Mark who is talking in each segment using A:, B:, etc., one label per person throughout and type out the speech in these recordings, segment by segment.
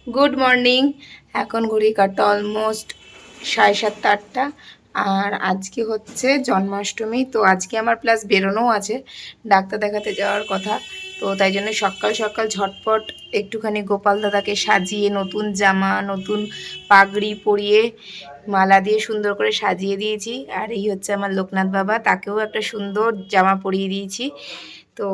A: Good morning. এখন ঘড়ি কাটা অলমোস্ট 7:30-8টা। আর আজকে হচ্ছে জন্মাষ্টমী, তো আজকে আমার প্লাস বেরোনোও আছে, ডাক্তার দেখাতে যাওয়ার কথা। তো তাই জন্য সকাল সকাল ঝটপট একটুখানি গোপাল দাদাকে সাজিয়ে নতুন জামা নতুন পাগড়ি পরিয়ে মালা দিয়ে সুন্দর করে সাজিয়ে দিয়েছি। আর এই হচ্ছে আমার লোকনাথ বাবা, তাকেও একটা সুন্দর জামা পরিয়ে দিয়েছি। তো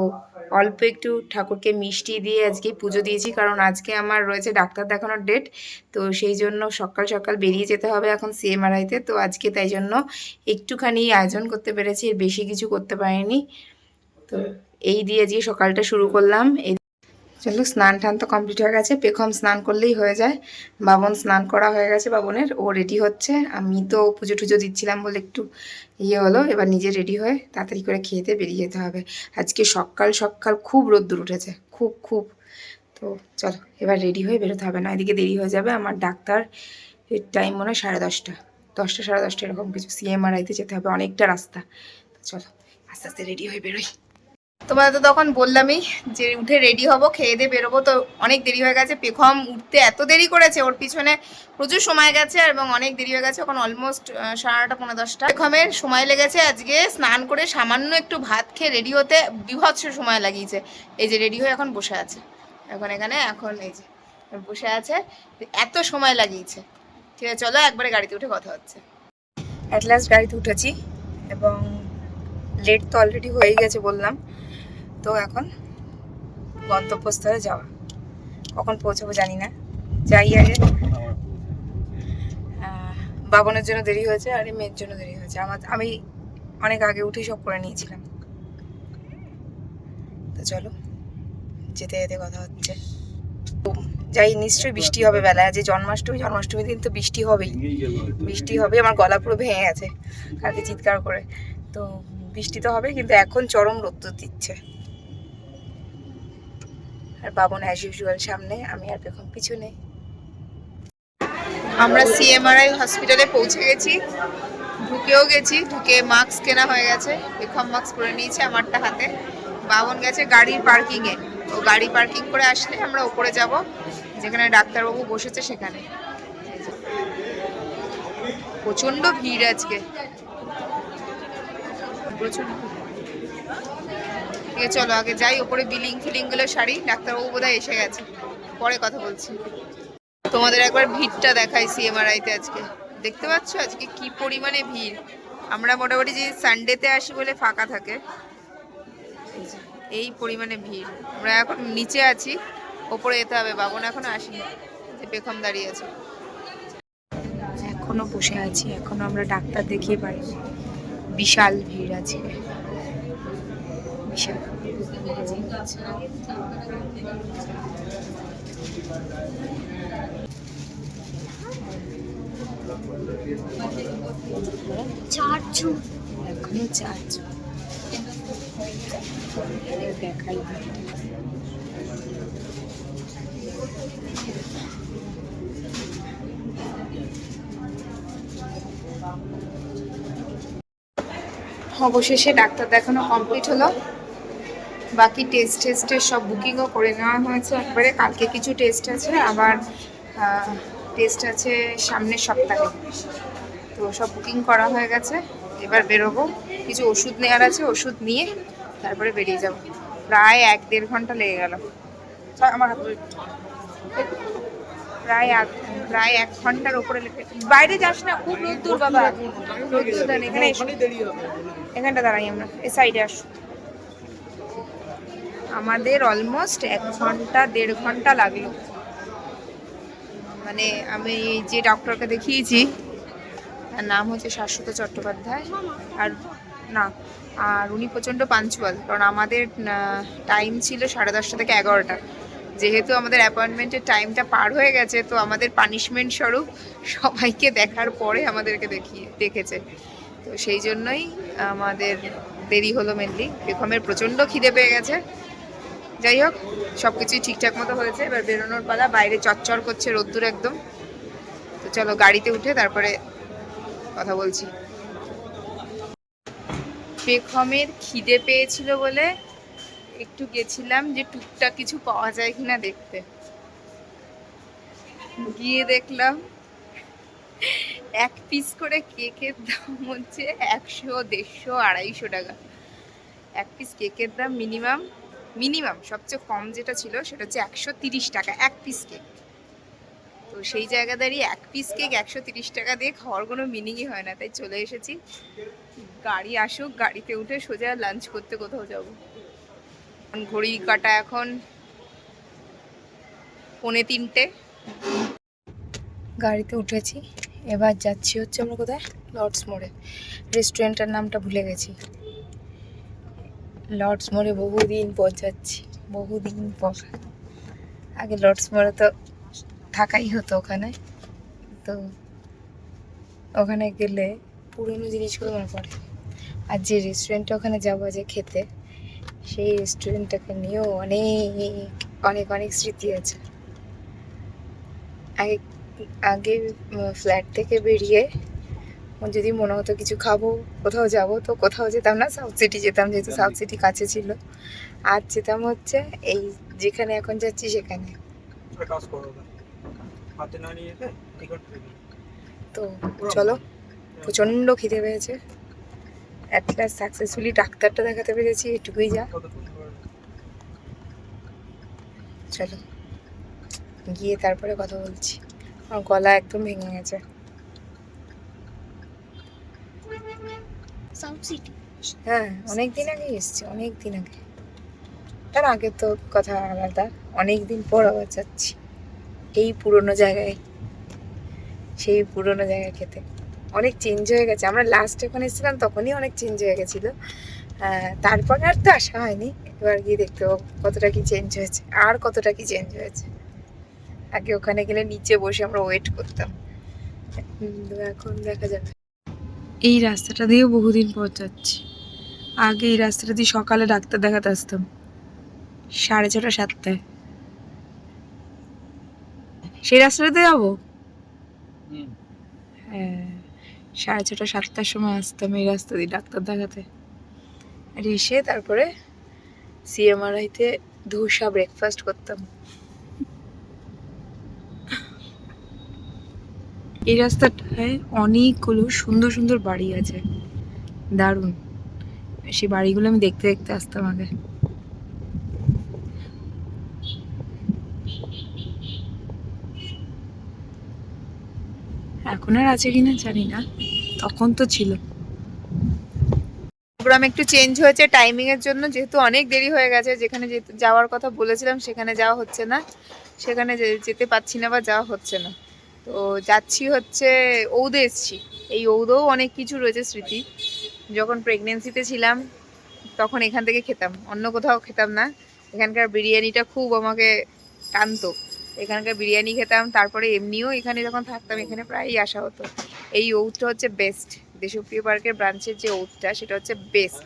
A: অল্প একটু ঠাকুরকে মিষ্টি দিয়ে আজকে পুজো দিয়েছি, কারণ আজকে আমার রয়েছে ডাক্তার দেখানোর ডেট। তো সেই জন্য সকাল সকাল বেরিয়ে যেতে হবে এখন সিএমআরআইতে। তো আজকে তাই জন্য একটুখানি আয়োজন করতে পেরেছি, এর বেশি কিছু করতে পারিনি। তো এই দিয়ে আজকে সকালটা শুরু করলাম। চলো, স্নান টান তো কমপ্লিট হয়ে গেছে, পেখম স্নান করলেই হয়ে যায়। বাবন স্নান করা হয়ে গেছে, বাবনের ও রেডি হচ্ছে। আমি তো পুজো টুজো দিচ্ছিলাম বলে একটু হলো, এবার নিজে রেডি হয়ে তাড়াতাড়ি করে খেতে বেরিয়ে যেতে হবে। আজকে সকাল সকাল খুব রোদ্দুর উঠেছে, খুব খুব। তো চলো এবার রেডি হয়ে বেরোতে হবে, না এদিকে দেরি হয়ে যাবে। আমার ডাক্তার এর টাইম মনে হয় 10:30, 10টা 10:30 এরকম কিছু। সিএমআরআইতে যেতে হবে, অনেকটা রাস্তা। তো চলো আস্তে আস্তে রেডি হয়ে বেরোই। তোমাদের তো তখন বললামই যে উঠে রেডি হব, খেয়ে দিয়ে বেরোবো। তো অনেক দেরি হয়ে গেছে, পেখম উঠতে এত দেরি করেছে, ওর পিছনে প্রচুর সময় গেছে এবং অনেক দেরি হয়ে গেছে। এখন অলমোস্ট 9:30 পৌনে 10টা। পেখমের সময় লেগেছে আজকে স্নান করে সামান্য একটু ভাত খেয়ে রেডি হতে বিভৎস সময় লাগিয়েছে। এই যে রেডি হয়ে এখন বসে আছে, এখন এখানে এখন এই যে বসে আছে, এত সময় লাগিয়েছে। ঠিক আছে, চলো একবারে গাড়িতে উঠে কথা হচ্ছে। অ্যাট লাস্ট গাড়িতে উঠেছি এবং লেট তো অলরেডি হয়ে গেছে বললাম। তো এখন গন্তব্যস্থলে যাওয়া, কখন পৌঁছাবো জানি না, যাই আগে। বাবনের জন্য দেরি হয়েছে আর এই মেয়ের জন্য দেরি হয়েছে। আমি অনেক আগে উঠে সব করে নিয়েছিলাম। তো চলো যেতে যেতে কথা হচ্ছে। যাই, নিশ্চয়ই বৃষ্টি হবে বেলায়, যে জন্মাষ্টমী দিন তো বৃষ্টি হবেই, বৃষ্টি হবে। আমার গলা পুরো ভেঙে গেছে কালকে চিৎকার করে। তো বৃষ্টি তো হবে, কিন্তু এখন চরম রোদ্দুর দিচ্ছে। আর বাবন অ্যাজ ইউজুয়াল সামনে, আমি আর পেখম পিছনে। আমরা সিএমআরআই হসপিটালে পৌঁছে গেছি, ঢুকেও গেছি। ঢুকে মাস্ক কেনা হয়ে গেছে, পেখম মাস্ক পরে নিয়েছে আমারটা হাতে। বাবন গেছে গাড়ির পার্কিংয়ে, ও গাড়ি পার্কিং করে আসলে আমরা উপরে যাব, যেখানে ডাক্তারবাবু বসেছে সেখানে। প্রচন্ড ভিড় আজকে, প্রচুর। ঠিক আছে চলো আগে যাই ওপরে, বিলিং ফিলিং গুলো সারি। ডাক্তারবাবু বোধহয় এসে গেছে, পরে কথা বলছি। তোমাদের একবার ভিড়টা দেখাই সিএমআরআইতে আজকে। দেখতে পাচ্ছ আজকে কি পরিমাণে ভিড়। আমরা মোটামুটি যে সানডেতে আসি বলে ফাঁকা থাকে, এই পরিমাণে ভিড়। আমরা এখন নিচে আছি, ওপরে যেতে হবে। বাবন এখনো আসেনি, যে পেখম দাঁড়িয়ে আছে। এখনো বসে আছি, এখনো আমরা ডাক্তার দেখিয়ে পারি। বিশাল ভিড় আছে, বিশাল। চারজন, এখনো চারজন। দেখাই অবশেষে ডাক্তার দেখানো কমপ্লিট হলো। বাকি টেস্টের সব বুকিংও করে নেওয়া হয়েছে একবারে। কালকে কিছু টেস্ট আছে, আবার টেস্ট আছে সামনের সপ্তাহে। তো সব বুকিং করা হয়ে গেছে, এবার বেরোবো। কিছু ওষুধ নেওয়ার আছে, ওষুধ নিয়ে তারপরে বেরিয়ে যাব। প্রায় 1-1.5 ঘন্টা লেগে গেল আমার প্রায় 1 ঘন্টার ওপরে লেগে। বাইরে যাস না, খুব রোদ্দুর বাবা, রোদ্দুর দেন। এখানে এখানটা দাঁড়াই আমরা, এই সাইডে আসো। আমাদের অলমোস্ট 1-1.5 ঘন্টা লাগলো। মানে আমি যে ডক্টরকে দেখিয়েছি তার নাম হচ্ছে শাশ্বত চট্টোপাধ্যায়। আর না, আর উনি প্রচণ্ড পাঞ্চুয়াল, কারণ আমাদের টাইম ছিল 10:30 থেকে 11টা। যেহেতু আমাদের অ্যাপয়েন্টমেন্টের টাইমটা পার হয়ে গেছে, তো আমাদের পানিশমেন্ট স্বরূপ সবাইকে দেখার পরে আমাদেরকে দেখেছে। তো সেই জন্যই আমাদের দেরি হলো মেনলি। পেখমের প্রচণ্ড খিদে পেয়ে গেছে। যাই হোক, সব কিছুই ঠিকঠাক মতো হয়েছে। এবার বেরোনোর পালা। বাইরে চচ্চর করছে রোদ্দুর একদম। তো চলো গাড়িতে উঠে তারপরে কথা বলছি। পেখমের খিদে পেয়েছিল বলে একটু গেছিলাম যে টুকটাক কিছু পাওয়া যায় কিনা দেখতে। গিয়ে দেখলাম এক পিস করে কেকের দাম হচ্ছে 100, 150, 250 টাকা। এক পিস কেকের দাম মিনিমাম সবচেয়ে কম যেটা ছিল সেটা হচ্ছে 130 টাকা এক পিস কেক। তো সেই জায়গা দাঁড়িয়ে এক পিস কেক 130 টাকা দিয়ে খাওয়ার কোনো মিনিংই হয় না, তাই চলে এসেছি। গাড়ি আসুক, গাড়িতে উঠে সোজা লাঞ্চ করতে কোথাও যাব। ঘড়ি কাটা এখন 2:45। গাড়িতে উঠেছি, এবার যাচ্ছি হচ্ছে আমরা কোথায়, লর্ডস মোড়ে। রেস্টুরেন্টের নামটা ভুলে গেছি। লর্ডস মোড়ে বহুদিন পর যাচ্ছি, বহুদিন পর। আগে লর্ডস মোড়ে তো থাকাই হতো ওখানে, তো ওখানে গেলে পুরনো জিনিসগুলো মনে পড়ে। আর যে রেস্টুরেন্টে ওখানে যাবো যে খেতে, সেই রেস্টুরেন্টটাকে নিয়েও অনেক অনেক অনেক স্মৃতি আছে। আগে আগে ফ্ল্যাট থেকে বেরিয়ে যদি মনে হতো কিছু খাবো, কোথাও যাব, তো কোথাও যেতাম না, সাউথ সিটি যেতাম, যেহেতু সাউথ সিটি কাছে ছিল। আর যেতাম হচ্ছে এই যেখানে এখন যাচ্ছি সেখানে। তো চলো, প্রচণ্ড খিদে পেয়েছে। অ্যাট লাস্ট সাকসেসফুলি ডাক্তারটা দেখাতে পেরেছি, এটুকুই যা। চলো গিয়ে তারপরে কথা বলছি, আমার গলা একদম ভেঙে গেছে। হ্যাঁ, অনেক দিন আগে এসছি, অনেক দিন আগে। তার আগে তো কথা আলাদা, অনেক দিন পর আবার যাচ্ছি এই পুরোনো জায়গায়, সেই পুরোনো জায়গায় খেতে। অনেক চেঞ্জ হয়ে গেছে, আমরা লাস্ট যখন এসেছিলাম তখনই অনেক চেঞ্জ হয়ে গেছিলো। তারপরে আর তো আসা হয়নি, এবার গিয়ে দেখতে পাবো কতটা কি চেঞ্জ হয়েছে, আর কতটা কি চেঞ্জ হয়েছে। আগে ওখানে গেলে নিচে বসে আমরা ওয়েট করতাম, এখন দেখা যাবে। এই রাস্তাটা দিয়েও বহুদিন পর যাচ্ছি। আগে এই রাস্তাটা দিয়ে সকালে ডাক্তার দেখাতে আসতাম 6:30, 7টায়। সেই রাস্তাটাতে যাবো, হ্যাঁ 6:30, 7টার সময় আসতাম এই রাস্তা দিয়ে ডাক্তার দেখাতে। আর এসে তারপরে CMRIতে ধোসা ব্রেকফাস্ট করতাম। এই রাস্তাটায় অনেকগুলো সুন্দর সুন্দর বাড়ি আছে, দারুণ। সেই বাড়িগুলো আমি দেখতে দেখতে আসতাম আগে। এখন আর আছে কিনা জানি না, তখন তো ছিল। প্রোগ্রাম একটু চেঞ্জ হয়েছে টাইমিং এর জন্য, যেহেতু অনেক দেরি হয়ে গেছে। যেখানে যাওয়ার কথা বলেছিলাম সেখানে যাওয়া হচ্ছে না, সেখানে যেতে পারছি না বা যাওয়া হচ্ছে না। তো যাচ্ছি হচ্ছে ঔদে এসছি। এই ঔদেও অনেক কিছু রয়েছে স্মৃতি। যখন প্রেগনেন্সিতে ছিলাম তখন এখান থেকে খেতাম, অন্য কোথাও খেতাম না। এখানকার বিরিয়ানিটা খুব আমাকে টানতো, এখানকার বিরিয়ানি খেতাম। তারপরে এমনিও এখানে যখন থাকতাম এখানে প্রায়ই আসা হতো। এই ঔদটা হচ্ছে বেস্ট, দেশপ্রিয় পার্কের ব্রাঞ্চের যে ঔদটা সেটা হচ্ছে বেস্ট।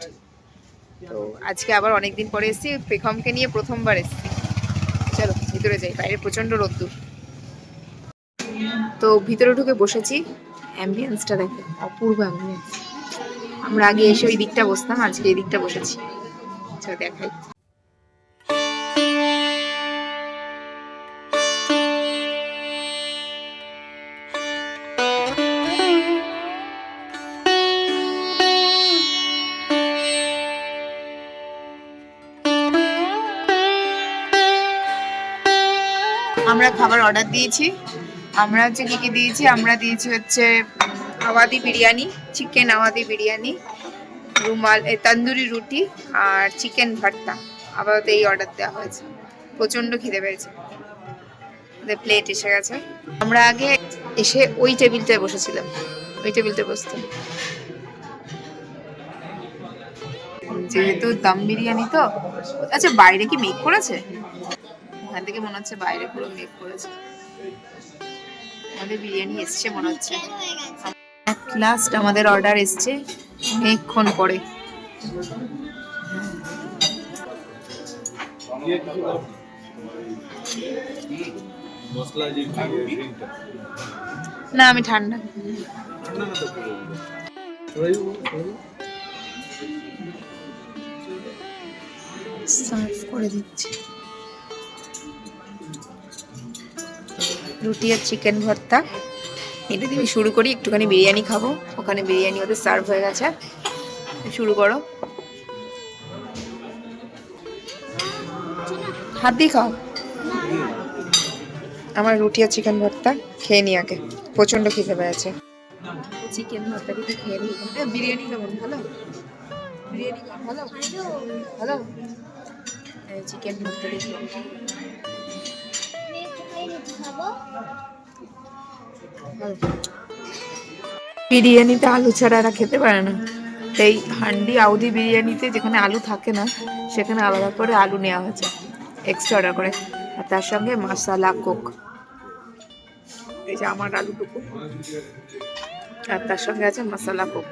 A: তো আজকে আবার অনেকদিন পরে এসেছি, পেখমকে নিয়ে প্রথমবার এসেছি। চলো ভিতরে যাই, বাইরে প্রচণ্ড রোদ্দুর। তো ভিতরে ঢুকে বসেছি, অ্যাম্বিয়েন্সটা দেখো, অপূর্ব অ্যাম্বিয়েন্স। আমরা আগে এসে ওই দিকটা বসতাম, আজকে এই দিকটা বসেছি। চলো দেখাই। আমরা খাবার অর্ডার দিয়েছি। আমরা হচ্ছে কি কি দিয়েছি, আমরা দিয়েছি হচ্ছে আওয়াদি বিরিয়ানি, চিকেন আওয়াদি বিরিয়ানি, রুমাল তন্দুরি রুটি আর চিকেন ভর্তা। আপাতত এই অর্ডার দেওয়া হয়েছে। প্রচণ্ড খিদে পেয়েছে, প্লেট এসে গেছে। আমরা আগে এসে ওই টেবিলটায় বসেছিলাম, ওই টেবিলটায় বসতাম। যেহেতু দম বিরিয়ানি তো, আচ্ছা বাইরে কি মেক করেছে? ওখান থেকে মনে হচ্ছে বাইরে পুরো মেক করেছে। আমাদের বিরিয়ানি এসছে মনে হচ্ছে, অ্যাট লাস্ট আমাদের অর্ডার এসছে অনেকক্ষণ পরে। না আমি ঠান্ডা সার্ভ করে দিচ্ছি। রুটি আর চিকেন ভর্তা। এটা দিয়ে শুরু করি, একটুখানি বিরিয়ানি খাবো, ওখানে বিরিয়ানি ওদের সার্ভ হয়ে গেছে। শুরু করো, হাত দিয়ে খাও। আমার রুটি আর চিকেন ভর্তা খেয়ে নি আগে, প্রচন্ড খিদে পেয়েছে। চিকেন ভর্তা দিয়ে খেয়ে নি। বিরিয়ানি কেমন? ভালো বিরিয়ানি? ভালো ভালো। চিকেন ভর্তা দিয়ে বিরিয়ানিতে আলু ছাড়া এরা খেতে পারে না, তাই হান্ডি আউদি বিরিয়ানিতে যেখানে আলু থাকে না সেখানে আলাদা করে আলু নেওয়া হয়েছে এক্সট্রা অর্ডার করে, আর তার সঙ্গে মশলা কোক। এই যে আমার আলুটুকু, আর তার সঙ্গে আছে মশলা কোক।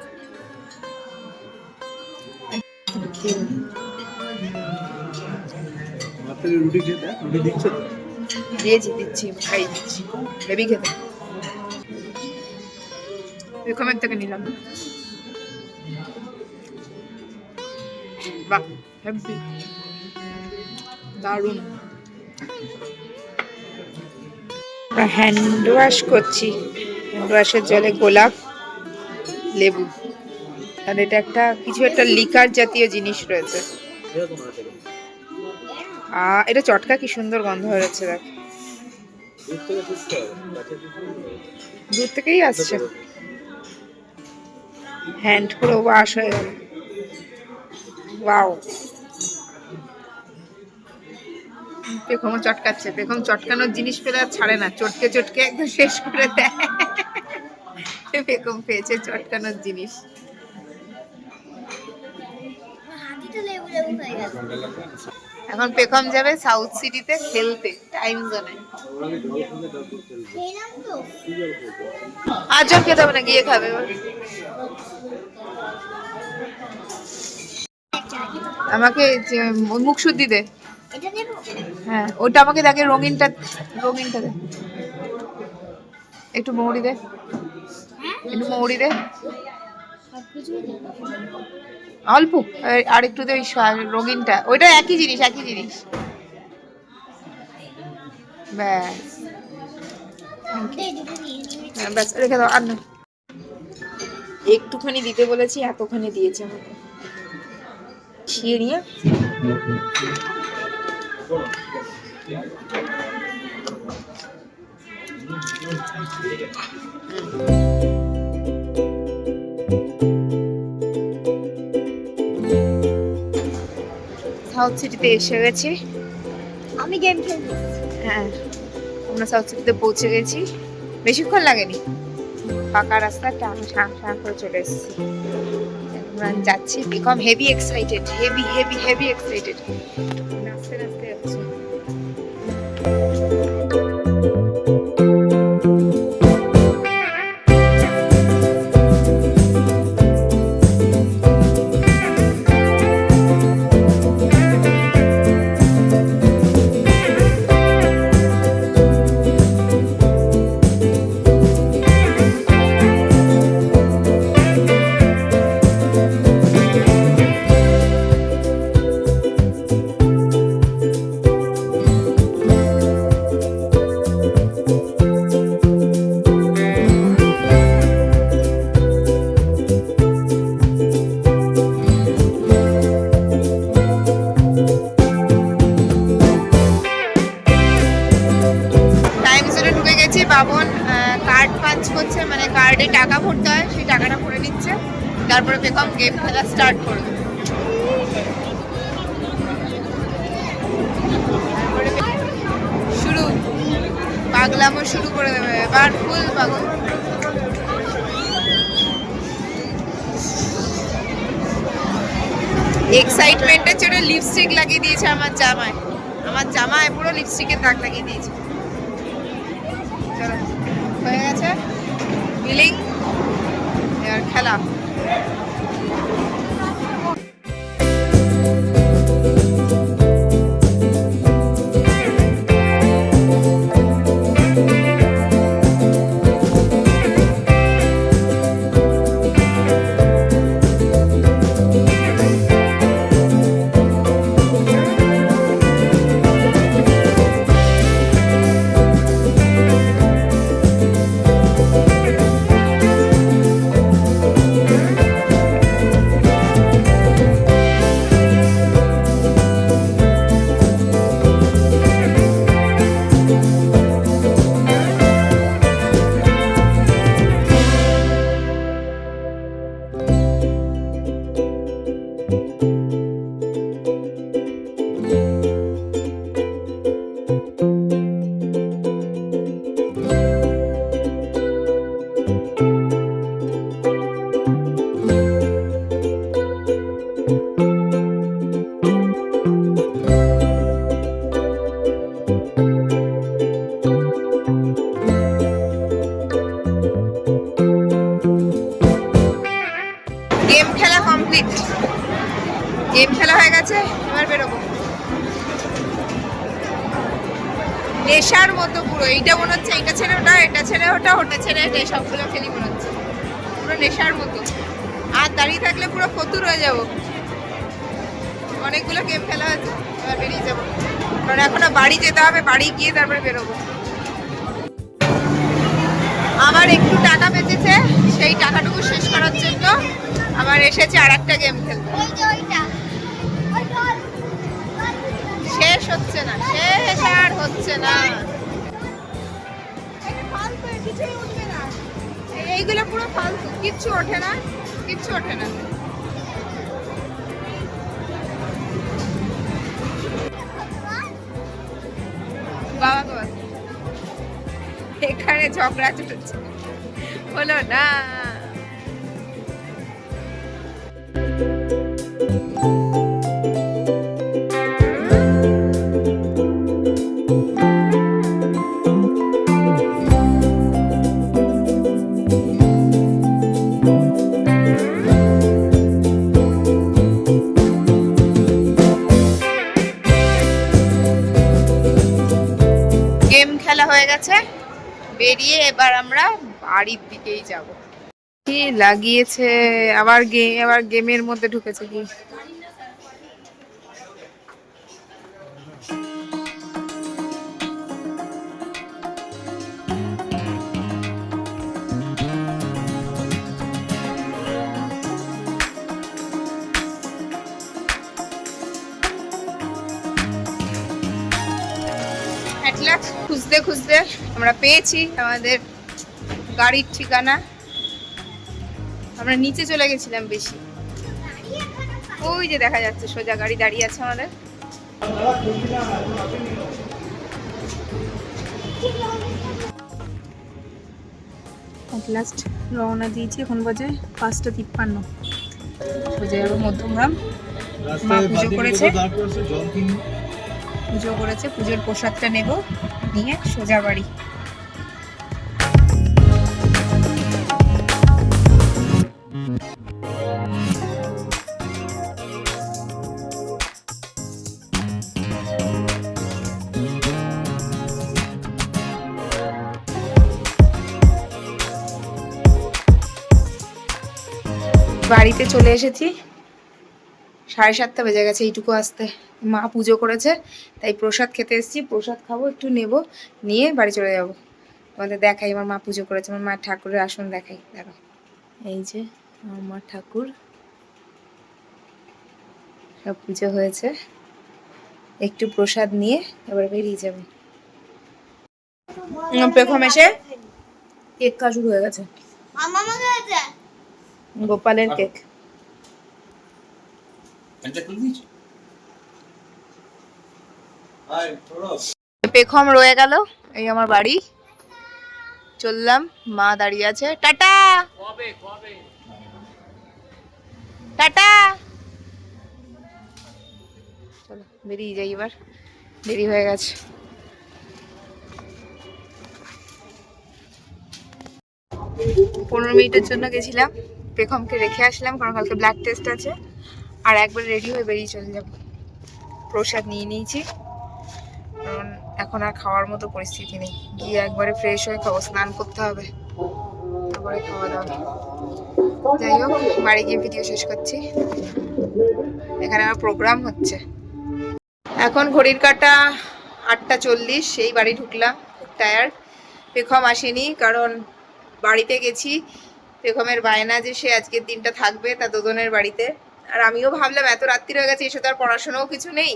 A: দিচ্ছি খাই দিচ্ছি, বেবি খেতে। এরকমের থেকে নিলাম, বাহ হেভি দারুণ। হ্যান্ড ওয়াশ করছি, হ্যান্ড ওয়াশের জলে গোলাপ লেবু, আর এটা একটা কিছু একটা লিকার জাতীয় জিনিস রয়েছে। এটা চটকা, কি সুন্দর গন্ধ হয়েছে দেখ, দূর থেকেই আসছে। হ্যান্ড পুরো ওয়াশ হয়ে গেল। ওয়াও, পেখমও চটকাচ্ছে। পেখম চটকানোর জিনিস পেলে আর ছাড়ে না, চটকে চটকে একদম শেষ করে দেয়। পেখম পেয়েছে চটকানোর জিনিস। এখন পেখম যাবে সাউথ সিটিতে খেলতে, টাইম জোনে। আর জল খেতে হবে না, গিয়ে খাবে। আমাকে মুখ শুদ্ধি দে। হ্যাঁ, ওটা আমাকে দেখে, রঙিনটা দে, একটু মৌরি দে, একটু মৌরি দে অল্প, আর একটু দে ওই রঙিনটা। ওইটা একই জিনিস, একই জিনিস। ব্যাস ব্যাস, রেখে দাও। আর না, একটুখানি দিতে বলেছি, এতখানি দিয়েছে আমাকে। ছিয়ে নিয়ে সাউথ সিটিতে এসে গেছি। আমি গেম খেলছি। হ্যাঁ, আমরা সাউথ সিটিতে পৌঁছে গেছি, বেশিক্ষণ লাগেনি। ফাঁকা রাস্তা, টান ঠান ঠান করে চলে এসেছি। যাচ্ছি, become heavy excited, heavy excited. নাচতে নাচতে যাচ্ছি। বাবন কার্ড পাঞ্চ করছে, মানে কার্ডে টাকা ভরতে হয়, সেই টাকাটা ভরে নিচ্ছে, তারপরে পেখম গেম খেলা স্টার্ট করবে। শুরু, পাগলামো শুরু করে দেবে এবার, ফুল পাগল। এক্সাইটমেন্টের জন্য লিপস্টিক লাগিয়ে দিয়েছে আমার জামায় পুরো লিপস্টিকের দাগ লাগিয়ে দিয়েছে। চলো, হয়ে গেছে বিলিং, এবার খেলা। কমপ্লিট, গেম খেলা হয়ে গেছে, এবার বেরোবো। নেশার মতো পুরো, এইটা মনে হচ্ছে এইটা ছেড়ে ওটা, এটা ছেড়ে ওটা, ওটা ছেড়ে এটা, সবগুলো খেলি মনে হচ্ছে পুরো নেশার মতো। আর দাঁড়িয়ে থাকলে পুরো ফতুর হয়ে যাব। অনেকগুলো গেম খেলা হয়েছে, এবার বেরিয়ে যাবো, কারণ এখনো বাড়ি যেতে হবে, বাড়ি গিয়ে তারপরে বেরোবো। আমার একটু টাকা বেঁচেছে, সেই টাকাটুকু শেষ করার জন্য আবার এসেছে আর একটা গেম খেলতে। শেষ হচ্ছে না, শেষ আর হচ্ছে না। এইগুলো পুরো ফালতু, কিচ্ছু ওঠে না, কিচ্ছু ওঠে না। বাবা গো, এখানে ঝগড়া চলছে, হলো না। গেম খেলা হয়ে গেছে, বেরিয়ে এবার আমরা বাড়ির দিকেই যাব। কি লাগিয়েছে আবার আবার গেমের মধ্যে ঢুকেছে কি। খুঁজতে খুঁজতে আমরা পেয়েছি আমাদের গাড়ির ঠিকানা। আমরা নিচে চলে গেছিলাম বেশি, ওই যে দেখা যাচ্ছে সোজা গাড়ি দাঁড়িয়ে আছে আমাদের। লাস্ট রওনা দিয়েছি, এখন বাজে 5:53। সোজা যাবো মধ্যমগ্রাম। মা পুজো করেছে, পুজোর প্রসাদটা নেব, নিয়ে সোজা বাড়ি। বাড়িতে চলে এসেছি, 7:30 বেজে গেছে এইটুকু আসতে। মা পুজো করেছে তাই প্রসাদ খেতে এসেছি, প্রসাদ খাবো, একটু নেব, নিয়ে বাড়ি চলে যাব। তোমাদের দেখাই আমার মা পুজো করেছে, আমার মা ঠাকুরের আসন দেখাই, দেখো এই যে আমার ঠাকুর, সব পুজো হয়েছে। একটু প্রসাদ নিয়ে এবার বেরিয়ে যাবে। পেখম এসে কেক খাওয়া শুরু হয়ে গেছে, গোপালের কেক। পেখম রয়ে গেল, এই আমার বাড়ি, চললাম। মা দাঁড়িয়ে আছে, টাটা টাটা। চলো বেরিয়ে যাই, এবার দেরি হয়ে গেছে। পনেরো মিনিটের জন্য গেছিলাম, পেখমকে রেখে আসলাম কারণ কালকে ব্লাড টেস্ট আছে, আর একবার রেডি হয়ে বেরিয়ে চলে যাব। প্রসাদ নিয়ে নিয়েছি, কারণ এখন আর খাওয়ার মতো পরিস্থিতি নেই, গিয়ে একবারে ফ্রেশ হয়ে খাবো, স্নান করতে হবে, তারপরে খাওয়া দাওয়া। যাই হোক, বাড়ি গিয়ে ভিডিও শেষ করছি। এখানে আমার প্রোগ্রাম হচ্ছে। এখন ঘড়ির কাঁটা 8:40, সেই বাড়ি ঢুকলাম, খুব টায়ার্ড। পেখম আসেনি, কারণ বাড়িতে গেছি, পেখমের বায়না যে সে আজকের দিনটা থাকবে তা দোদনের বাড়িতে। আর আমিও ভাবলাম এত রাত্রি হয়ে গেছে, এসে তো আর পড়াশোনাও কিছু নেই,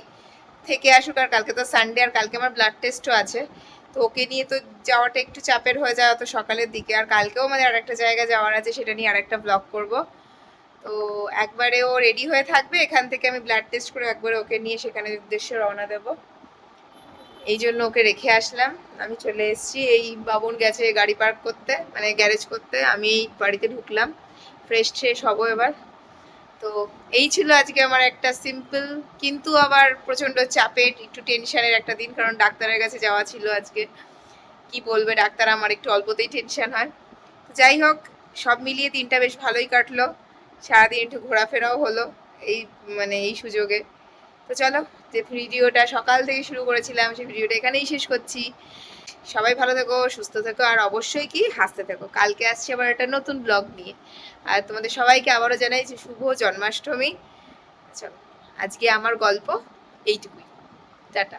A: থেকে আসুক, আর কালকে তো সানডে, আর কালকে আমার ব্লাড টেস্টও আছে, তো ওকে নিয়ে তো যাওয়াটা একটু চাপের হয়ে যায় অত সকালের দিকে। আর কালকেও আমাদের আরেকটা জায়গায় যাওয়ার আছে, সেটা নিয়ে আরেকটা ব্লগ করব। তো একবারে ও রেডি হয়ে থাকবে, এখান থেকে আমি ব্লাড টেস্ট করে একবারে ওকে নিয়ে সেখানে উদ্দেশ্যে রওনা দেব। এই জন্য ওকে রেখে আসলাম, আমি চলে এসেছি। এই বাবুন গেছে গাড়ি পার্ক করতে, মানে গ্যারেজ করতে, আমি এই বাড়িতে ঢুকলাম, ফ্রেশ ট্রেশ হবো এবার। তো এই ছিল আজকে আমার একটা সিম্পল কিন্তু আবার প্রচণ্ড চাপের, একটু টেনশনের একটা দিন, কারণ ডাক্তারের কাছে যাওয়া ছিল আজকে। কি বলবে ডাক্তার, আমার একটু অল্পতেই টেনশন হয়। যাই হোক, সব মিলিয়ে দিনটা বেশ ভালোই কাটলো। সারাদিন একটু ঘোরাফেরাও হলো এই এই সুযোগে। তো চলো, যে ভিডিওটা সকাল থেকে শুরু করেছিলাম সেই ভিডিওটা এখানেই শেষ করছি। সবাই ভালো থেকো, সুস্থ থেকো, আর অবশ্যই কি হাসতে থেকো। কালকে আসছি আবার একটা নতুন ব্লগ নিয়ে। আর তোমাদের সবাইকে আবারও জানাই যে শুভ জন্মাষ্টমী। চলো, আজকে আমার গল্প এইটুকুই। টাটা।